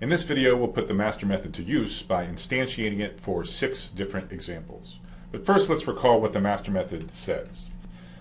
In this video, we'll put the master method to use by instantiating it for 6 different examples. But first, let's recall what the master method says.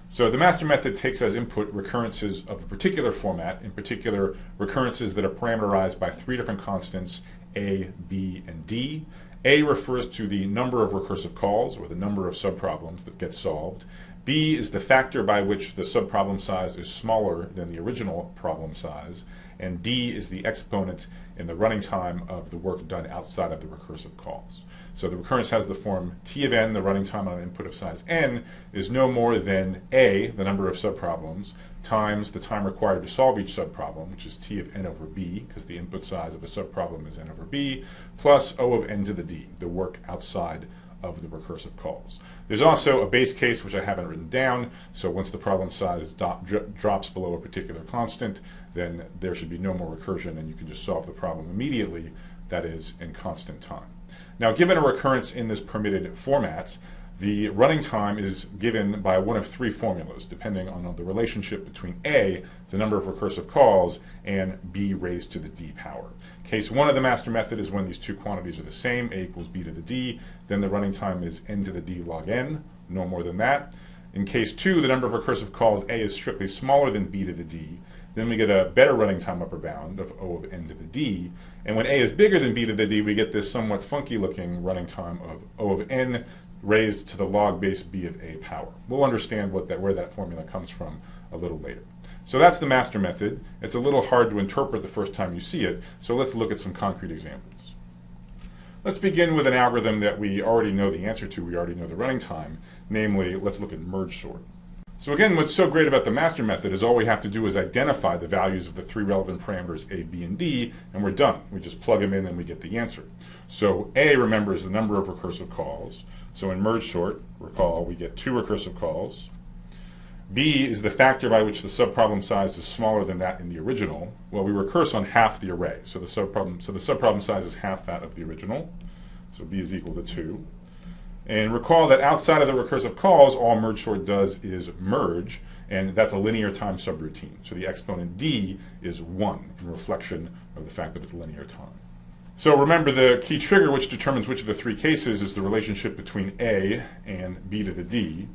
So the master method takes as input recurrences of a particular format, in particular recurrences that are parameterized by 3 different constants, a, b, and d. A refers to the number of recursive calls, or the number of subproblems that get solved. B is the factor by which the subproblem size is smaller than the original problem size. And D is the exponent in the running time of the work done outside of the recursive calls. So the recurrence has the form T of n, the running time on an input of size n, is no more than A, the number of subproblems, times the time required to solve each subproblem, which is T of n over B, because the input size of a subproblem is n over B, plus O of n to the D, the work outside of the recursive calls. There's also a base case, which I haven't written down, so once the problem size drops below a particular constant, then there should be no more recursion and you can just solve the problem immediately, that is, in constant time. Now, given a recurrence in this permitted format, the running time is given by one of 3 formulas, depending on the relationship between A, the number of recursive calls, and B raised to the D power. Case 1 of the master method is when these 2 quantities are the same, A equals B to the D, then the running time is n to the D log n, no more than that. In case 2, the number of recursive calls, A is strictly smaller than B to the D, then we get a better running time upper bound of O of n to the D, and when A is bigger than B to the D, we get this somewhat funky looking running time of O of n raised to the log base B of A power. We'll understand where that formula comes from a little later. So that's the master method. It's a little hard to interpret the first time you see it, so let's look at some concrete examples. Let's begin with an algorithm that we already know the answer to, we already know the running time, namely, let's look at merge sort. So again, what's so great about the master method is all we have to do is identify the values of the 3 relevant parameters A, B, and D, and we're done. We just plug them in and we get the answer. So A, remember, is the number of recursive calls. So in merge sort, recall, we get 2 recursive calls. B is the factor by which the subproblem size is smaller than that in the original. Well, we recurse on half the array. So the subproblem size is half that of the original. So B is equal to 2. And recall that outside of the recursive calls, all merge sort does is merge, and that's a linear time subroutine. So the exponent D is 1 in reflection of the fact that it's linear time. So remember, the key trigger which determines which of the 3 cases is the relationship between A and B to the D.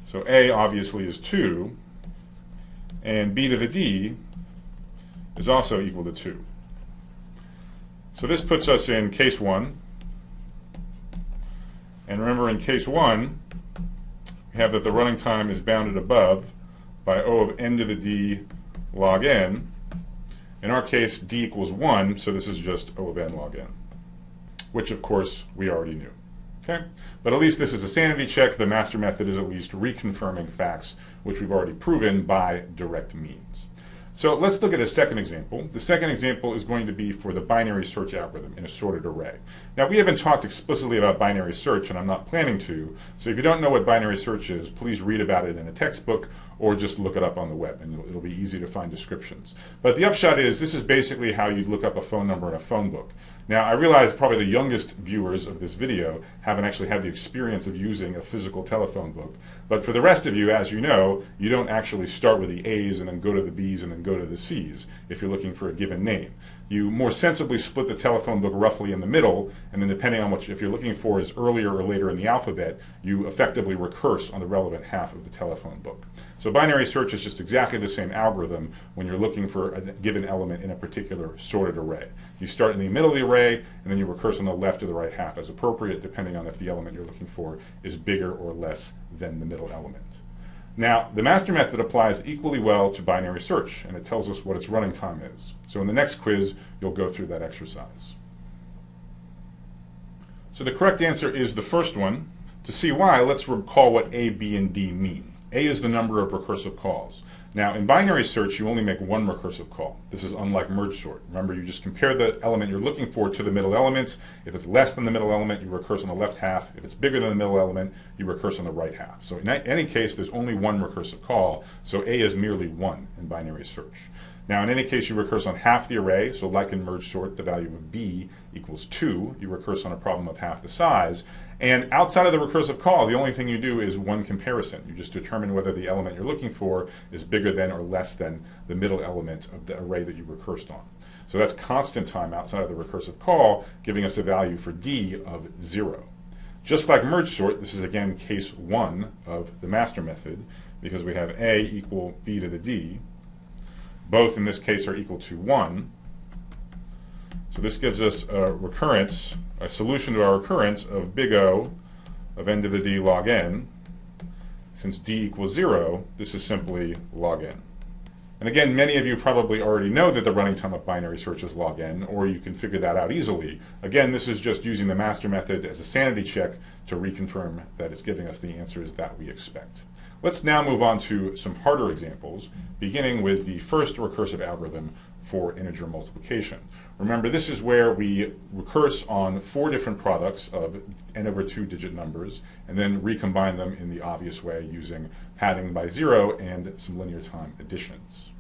So A obviously is 2, and B to the D is also equal to 2. So this puts us in case 1. And remember, in case 1, we have that the running time is bounded above by O of n to the D log n. In our case, D equals 1, so this is just O of n log n, which of course we already knew. Okay? But at least this is a sanity check. The master method is at least reconfirming facts which we've already proven by direct means. So let's look at a second example. The second example is going to be for the binary search algorithm in a sorted array. Now, we haven't talked explicitly about binary search, and I'm not planning to, so if you don't know what binary search is, please read about it in a textbook or just look it up on the web, and it'll be easy to find descriptions. But the upshot is, this is basically how you'd look up a phone number in a phone book. Now, I realize probably the youngest viewers of this video haven't actually had the experience of using a physical telephone book, but for the rest of you, as you know, you don't actually start with the A's and then go to the B's and then go to the C's if you're looking for a given name. You more sensibly split the telephone book roughly in the middle, and then depending on what if you're looking for is earlier or later in the alphabet, you effectively recurse on the relevant half of the telephone book. So binary search is just exactly the same algorithm when you're looking for a given element in a particular sorted array. You start in the middle of the array, and then you recurse on the left or the right half as appropriate, depending on if the element you're looking for is bigger or less than the middle element. Now, the master method applies equally well to binary search, and it tells us what its running time is. So in the next quiz, you'll go through that exercise. So the correct answer is the first one. To see why, let's recall what A, B, and D mean. A is the number of recursive calls. Now, in binary search, you only make 1 recursive call. This is unlike merge sort. Remember, you just compare the element you're looking for to the middle element. If it's less than the middle element, you recurse on the left half. If it's bigger than the middle element, you recurse on the right half. So in any case, there's only 1 recursive call, so A is merely 1 in binary search. Now, in any case, you recurse on half the array, so like in merge sort, the value of B equals 2. You recurse on a problem of half the size. And outside of the recursive call, the only thing you do is one comparison. You just determine whether the element you're looking for is bigger than or less than the middle element of the array that you recursed on. So that's constant time outside of the recursive call, giving us a value for d of 0. Just like merge sort, this is again case 1 of the master method, because we have a equal b to the d. Both in this case are equal to 1. So this gives us a recurrence, a solution to our recurrence of big O of n to the d log n. Since d equals 0, this is simply log n. And again, many of you probably already know that the running time of binary search is log n, or you can figure that out easily. Again, this is just using the master method as a sanity check to reconfirm that it's giving us the answers that we expect. Let's now move on to some harder examples, beginning with the first recursive algorithm for integer multiplication. Remember, this is where we recurse on 4 different products of n over 2 digit numbers, and then recombine them in the obvious way using padding by 0 and some linear time additions.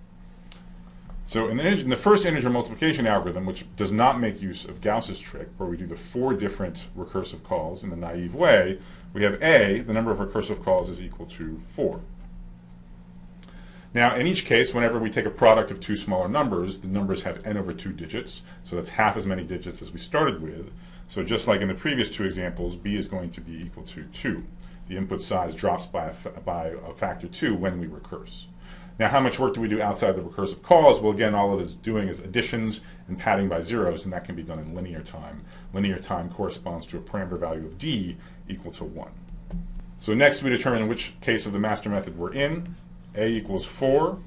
So in the first integer multiplication algorithm, which does not make use of Gauss's trick, where we do the 4 different recursive calls in the naive way, we have a, the number of recursive calls is equal to 4. Now, in each case, whenever we take a product of 2 smaller numbers, the numbers have n over 2 digits, so that's half as many digits as we started with. So just like in the previous 2 examples, b is going to be equal to 2. The input size drops by a factor 2 when we recurse. Now, how much work do we do outside the recursive calls? Well, again, all it is doing is additions and padding by zeros, and that can be done in linear time. Linear time corresponds to a parameter value of d equal to 1. So next we determine which case of the master method we're in. A equals 4,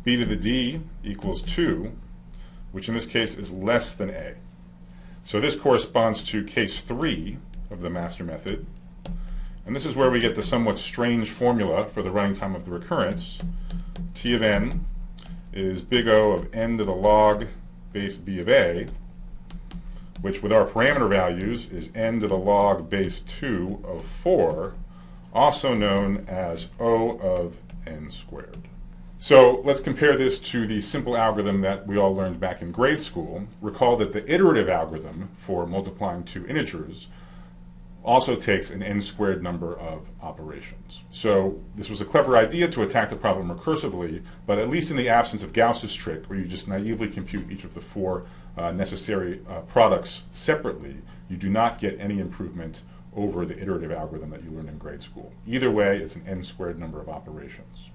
b to the d equals 2, which in this case is less than a. So this corresponds to case 3 of the master method. And this is where we get the somewhat strange formula for the running time of the recurrence. T of n is big O of n to the log base b of a, which with our parameter values is n to the log base 2 of 4, also known as O of n squared. So let's compare this to the simple algorithm that we all learned back in grade school. Recall that the iterative algorithm for multiplying 2 integers also takes an n squared number of operations. So this was a clever idea to attack the problem recursively, but at least in the absence of Gauss's trick, where you just naively compute each of the 4 necessary products separately, you do not get any improvement over the iterative algorithm that you learned in grade school. Either way, it's an n squared number of operations.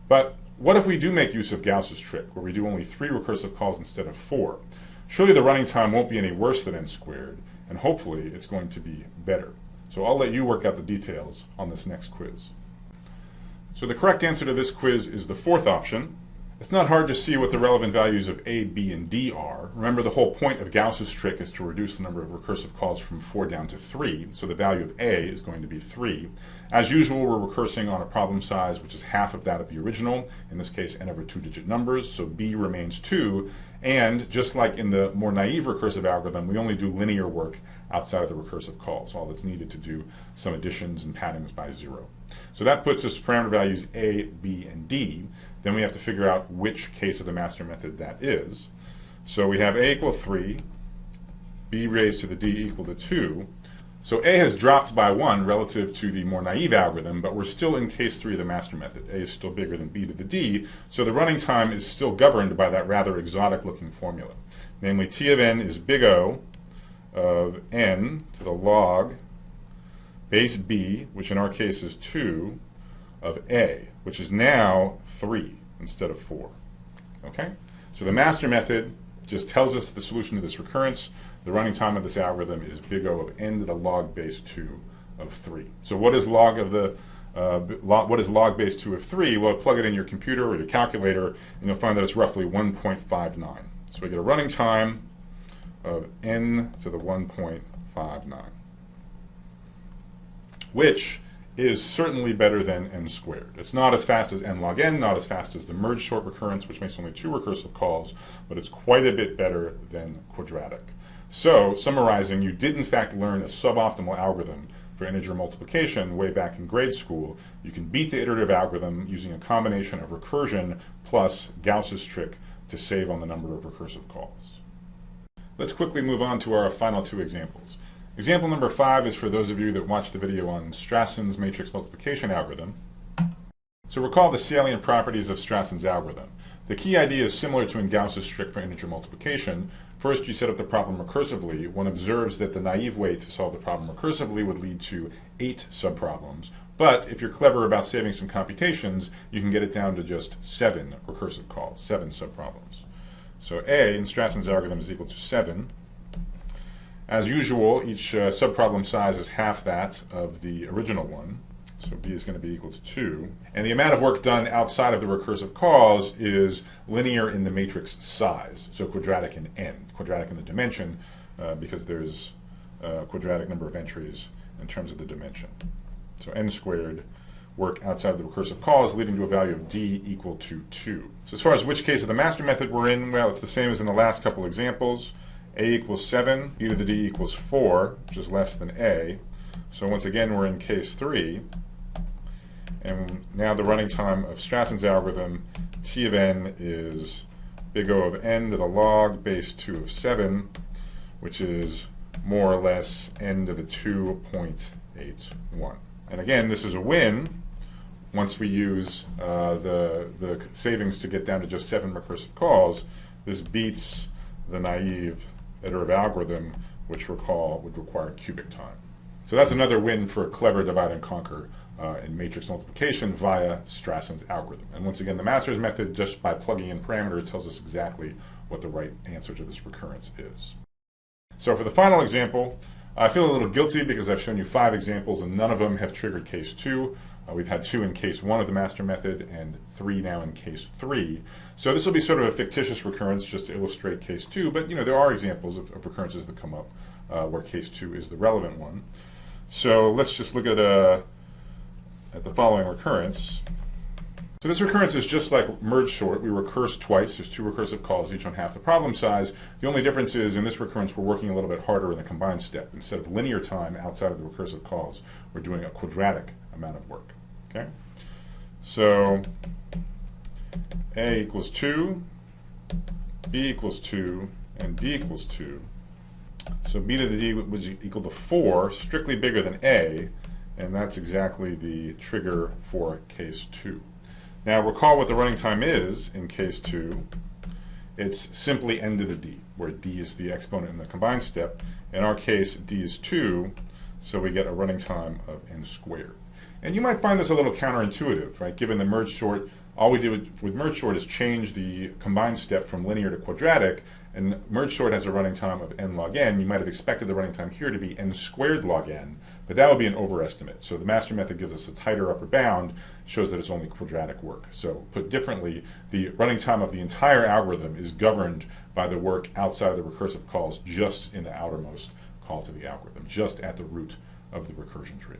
But what if we do make use of Gauss's trick, where we do only 3 recursive calls instead of 4? Surely the running time won't be any worse than n squared, and hopefully it's going to be better. So I'll let you work out the details on this next quiz. So the correct answer to this quiz is the 4th option. It's not hard to see what the relevant values of a, b, and d are. Remember, the whole point of Gauss's trick is to reduce the number of recursive calls from 4 down to 3, so the value of a is going to be 3. As usual, we're recursing on a problem size which is half of that of the original, in this case n over 2 digit numbers, so b remains 2, and just like in the more naive recursive algorithm, we only do linear work outside of the recursive calls. All that's needed to do some additions and paddings by 0. So that puts us parameter values a, b, and d. Then we have to figure out which case of the master method that is. So we have a equal 3, b raised to the d equal to 2. So a has dropped by 1 relative to the more naive algorithm, but we're still in case 3 of the master method. A is still bigger than b to the d, so the running time is still governed by that rather exotic looking formula. Namely, T of n is big O of n to the log base b, which in our case is 2, of a, which is now 3 instead of 4. Okay? So the master method just tells us the solution to this recurrence. The running time of this algorithm is big O of n to the log base 2 of 3. So what is log base 2 of 3? Well, plug it in your computer or your calculator, and you'll find that it's roughly 1.59. So we get a running time of n to the 1.59, which is certainly better than n squared. It's not as fast as n log n, not as fast as the merge sort recurrence, which makes only 2 recursive calls, but it's quite a bit better than quadratic. So, summarizing, you did in fact learn a suboptimal algorithm for integer multiplication way back in grade school. You can beat the iterative algorithm using a combination of recursion plus Gauss's trick to save on the number of recursive calls. Let's quickly move on to our final 2 examples. Example number 5 is for those of you that watched the video on Strasson's matrix multiplication algorithm. So recall the salient properties of Strasson's algorithm. The key idea is similar to in Gauss's trick for integer multiplication. First, you set up the problem recursively. One observes that the naive way to solve the problem recursively would lead to 8 subproblems. But if you're clever about saving some computations, you can get it down to just 7 recursive calls, 7 subproblems. So A in Strasson's algorithm is equal to 7. As usual, each subproblem size is half that of the original one. So B is going to be equal to 2. And the amount of work done outside of the recursive calls is linear in the matrix size, so quadratic in n, quadratic in the dimension, because there's a quadratic number of entries in terms of the dimension. So n squared work outside of the recursive calls, leading to a value of d equal to 2. So as far as which case of the master method we're in, well, it's the same as in the last couple examples. A equals 7, b to the d equals 4, which is less than a. So once again, we're in case 3. And now the running time of Strasson's algorithm, t of n is big O of n to the log base 2 of 7, which is more or less n to the 2.81. And again, this is a win once we use the savings to get down to just 7 recursive calls. This beats the naive iterative algorithm, which recall would require cubic time. So that's another win for a clever divide and conquer in matrix multiplication via Strasson's algorithm. And once again, the master's method, just by plugging in parameters, tells us exactly what the right answer to this recurrence is. So for the final example, I feel a little guilty because I've shown you 5 examples and none of them have triggered case 2. We've had 2 in case 1 of the master method and 3 now in case 3. So this will be sort of a fictitious recurrence just to illustrate case 2, but there are examples of recurrences that come up where case 2 is the relevant one. So let's just look at the following recurrence. So this recurrence is just like merge sort. We recurse twice. There's 2 recursive calls, each on half the problem size. The only difference is in this recurrence we're working a little bit harder in the combined step. Instead of linear time outside of the recursive calls, we're doing a quadratic amount of work. Okay? So A equals 2, B equals 2, and D equals 2. So B to the D was equal to 4, strictly bigger than A, and that's exactly the trigger for case 2. Now recall what the running time is in case 2. It's simply n to the d, where d is the exponent in the combined step. In our case, d is 2, so we get a running time of n squared. And you might find this a little counterintuitive, right? Given the merge sort, all we did with merge sort is change the combined step from linear to quadratic, and merge sort has a running time of n log n. You might have expected the running time here to be n squared log n, but that would be an overestimate. So the master method gives us a tighter upper bound, shows that it's only quadratic work. So put differently, the running time of the entire algorithm is governed by the work outside of the recursive calls just in the outermost call to the algorithm, just at the root of the recursion tree.